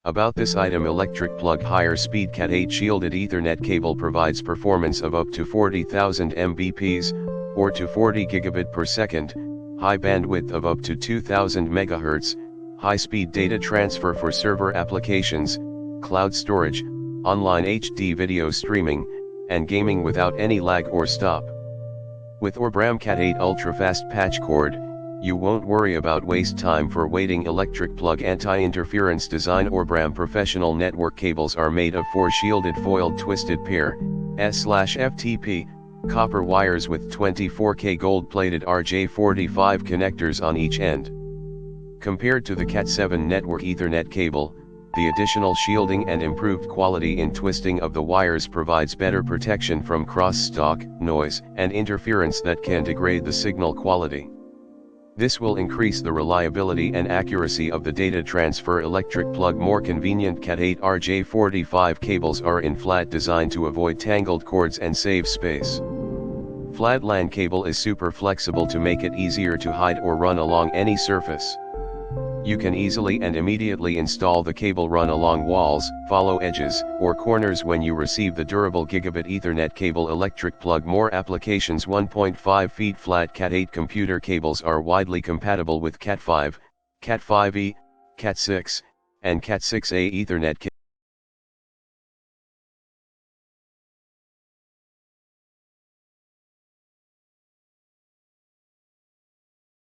About this item: electric plug higher speed Cat8 shielded Ethernet cable provides performance of up to 40,000 Mbps, or to 40 gigabit per second, high bandwidth of up to 2000 MHz, high-speed data transfer for server applications, cloud storage, online HD video streaming, and gaming without any lag or stop. With Orbram Cat8 ultra-fast patch cord, you won't worry about waste time for waiting. Electric plug anti-interference design. Orbram professional network cables are made of 4 shielded foiled twisted pair S/FTP copper wires with 24K gold-plated RJ45 connectors on each end. Compared to the Cat7 network Ethernet cable, the additional shielding and improved quality in twisting of the wires provides better protection from crosstalk, noise, and interference that can degrade the signal quality. This will increase the reliability and accuracy of the data transfer. Electric plug more convenient. Cat8 RJ45 cables are in flat design to avoid tangled cords and save space. Flat LAN cable is super flexible to make it easier to hide or run along any surface. You can easily and immediately install the cable, run along walls, follow edges, or corners when you receive the durable gigabit Ethernet cable. Electric plug more applications. 1.5 feet flat Cat8 computer cables are widely compatible with Cat5, Cat5e, Cat6, and Cat6a Ethernet cables.